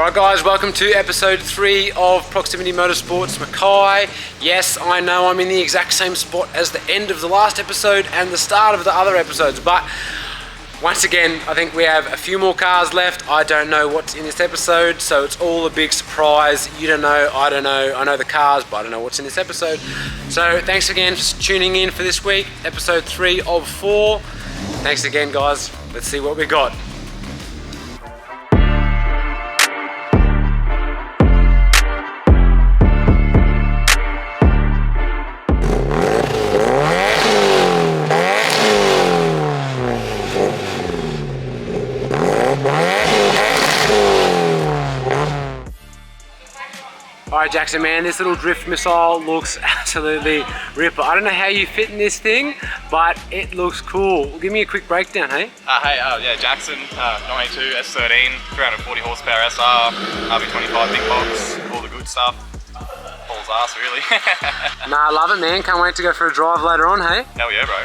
Alright guys, welcome to episode 3 of Proximity Motorsports Mackay. Yes, I know I'm in the exact same spot as the end of the last episode and the start of the other episodes, but once again, I think we have a few more cars left. I don't know what's in this episode, so it's all a big surprise. You don't know, I don't know. I know the cars, but I don't know what's in this episode. So thanks again for tuning in for this week, episode 3 of 4. Thanks again guys, let's see what we got. Alright Jackson man, this little drift missile looks absolutely ripper. I don't know how you fit in this thing, but it looks cool. Give me a quick breakdown, hey? Yeah, Jackson, 92, S13, 340 horsepower SR, RB25 big box, all the good stuff. Paul's ass, really. Nah, I love it man, can't wait to go for a drive later on, hey? Hell yeah, bro.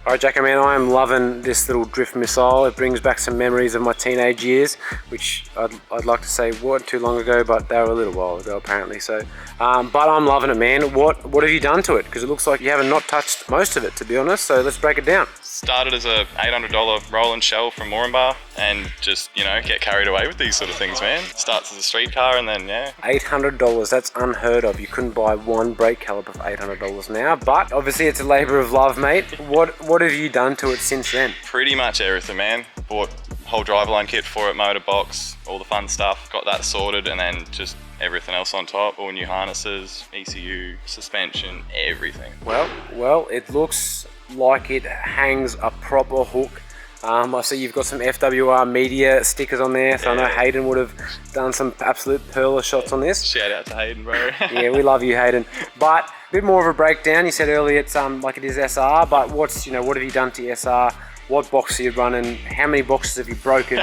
Alright Jacko man, I am loving this little drift missile. It brings back some memories of my teenage years, which I'd like to say weren't too long ago, but they were a little while ago apparently. So, but I'm loving it man. What have you done to it? Because it looks like you haven't not touched most of it, to be honest, so let's break it down. Started as a $800 roll and shell from Moranbah and just, you know, get carried away with these sort of things, man. Starts as a street car and then, yeah. $800, that's unheard of. You couldn't buy one brake caliper for $800 now, but obviously it's a labour of love, mate. What have you done to it since then? Pretty much everything, man. Bought whole driveline kit for it, motor box, all the fun stuff. Got that sorted and then just everything else on top. All new harnesses, ECU, suspension, everything. Well, it looks like it hangs a proper hook. I see you've got some FWR media stickers on there, so yeah. I know Hayden would have done some absolute perler shots on this. Shout out to Hayden, bro. Yeah, we love you, Hayden. But a bit more of a breakdown. You said earlier it's like it is SR, but what have you done to SR? What box are you running? How many boxes have you broken?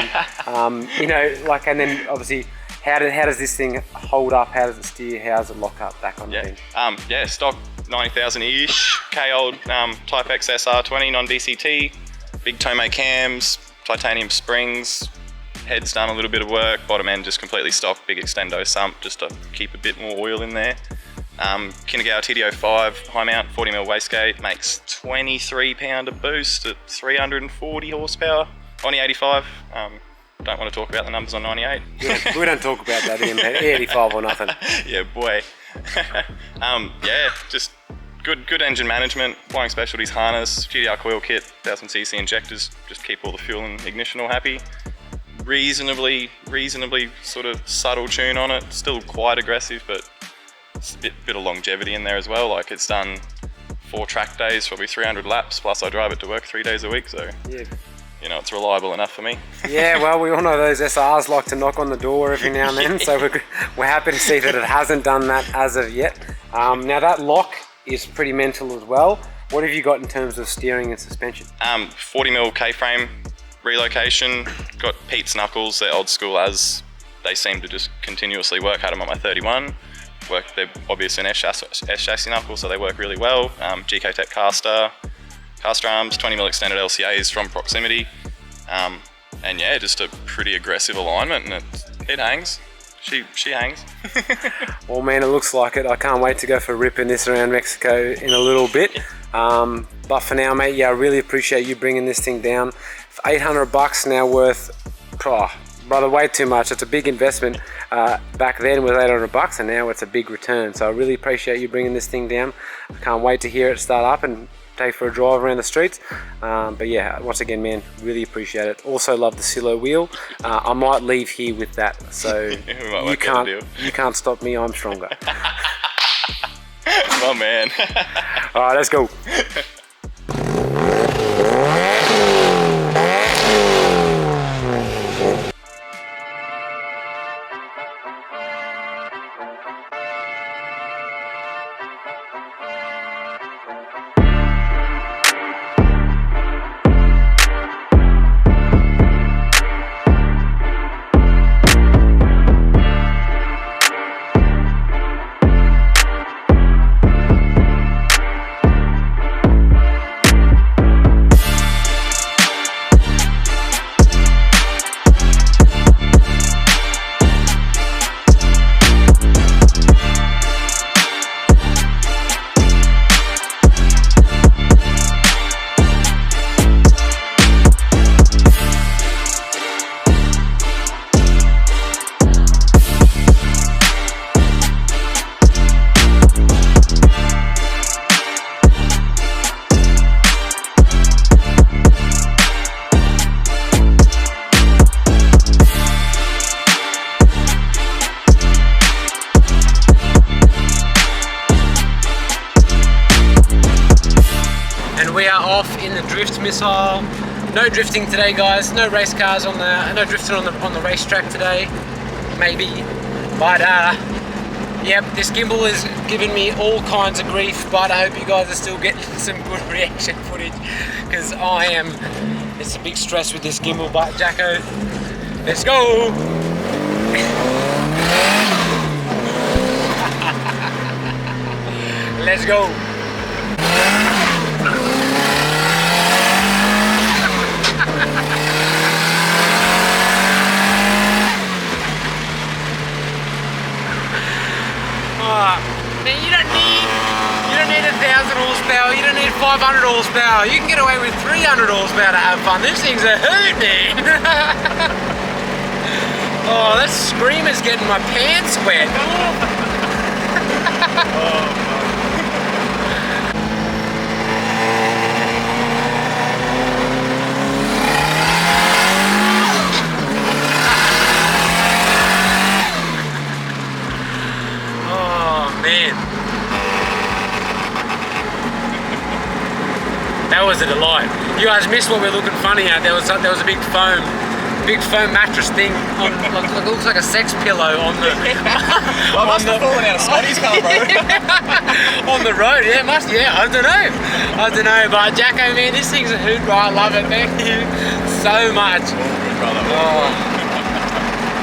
And then obviously, how does this thing hold up? How does it steer? How does it lock up? That kind of thing. Yeah, stock 90,000-ish, K-old Type X SR20 non-DCT, big Tomei cams, titanium springs, head's done a little bit of work, bottom end just completely stock, big extendo sump just to keep a bit more oil in there. Kinagawa TD05 high mount 40mm wastegate, makes 23 pounder boost at 340 horsepower on the 85. Don't want to talk about the numbers on 98. We don't talk about that in 85 or nothing. Yeah, boy. Yeah, just good engine management, Flying Specialties harness, GDR coil kit, 1000cc injectors, just keep all the fuel and ignition all happy. Reasonably sort of subtle tune on it, still quite aggressive, but it's a bit of longevity in there as well. Like it's done 4 track days, probably 300 laps, plus I drive it to work 3 days a week, so yeah. You know, it's reliable enough for me. Yeah, well, we all know those SRs like to knock on the door every now and then, so we're happy to see that it hasn't done that as of yet. Now that lock is pretty mental as well. What have you got in terms of steering and suspension? 40mm K-frame relocation, got Pete's knuckles, they're old school as they seem to just continuously work. Had them on my 31. They're obviously an S chassis knuckle, so they work really well. GK Tech caster arms, 20mm extended LCAs from Proximity, and yeah, just a pretty aggressive alignment, and it hangs. She hangs. Well man, it looks like it. I can't wait to go for ripping this around Mexico in a little bit. But for now mate, yeah, I really appreciate you bringing this thing down. For $800 now worth, brother, way too much. It's a big investment. Back then was $800 and now it's a big return. So I really appreciate you bringing this thing down. I can't wait to hear it start up and take for a drive around the streets. But yeah, once again man, really appreciate it. Also love the Silo wheel. I might leave here with that, so you can't stop me, I'm stronger. Oh man. All right, let's go. We are off in the drift missile. No drifting today, guys. No race cars on the, no drifting on the racetrack today. Maybe, but yep. This gimbal is giving me all kinds of grief. But I hope you guys are still getting some good reaction footage because I am. It's a big stress with this gimbal. But Jacko, let's go. Let's go. Man, you don't need 1,000 horsepower, you don't need 500 horsepower. You can get away with 300 horsepower to have fun. This thing's a hoot, man. Oh, that screamer's getting my pants wet. Man, that was a delight. You guys missed what we're looking funny at. There was a big foam mattress thing on, like, it looks like a sex pillow on the. I must have fallen out of Scotty's car, bro. On the road, yeah, must, yeah. I don't know. But Jacko, man, this thing's a hoot, bro. I love it. Thank you so much. Good brother. Oh.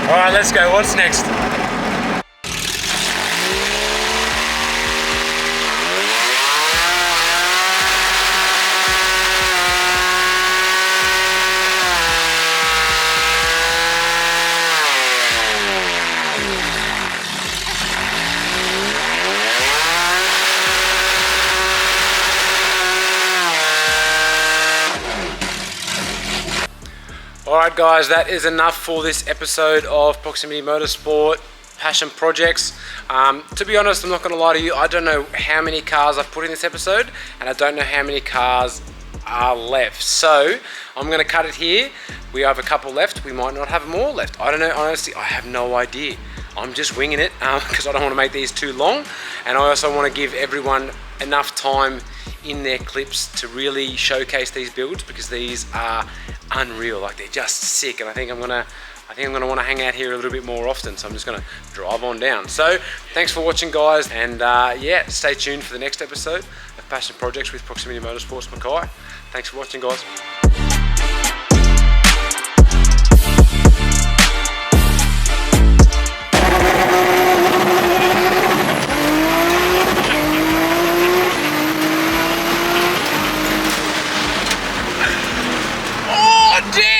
All right, let's go. What's next? Alright guys, that is enough for this episode of Proximity Motorsport Passion Projects. To be honest, I'm not going to lie to you, I don't know how many cars I've put in this episode and I don't know how many cars are left. So, I'm going to cut it here. We have a couple left, we might not have more left. I don't know, honestly, I have no idea. I'm just winging it because I don't want to make these too long, and I also want to give everyone enough time in their clips to really showcase these builds because these are unreal. Like, they're just sick, and I think I'm gonna want to hang out here a little bit more often. So I'm just gonna drive on down. So thanks for watching, guys, and yeah, stay tuned for the next episode of Passion Projects with Proximity Motorsports Mackay. Thanks for watching, guys. Oh, damn!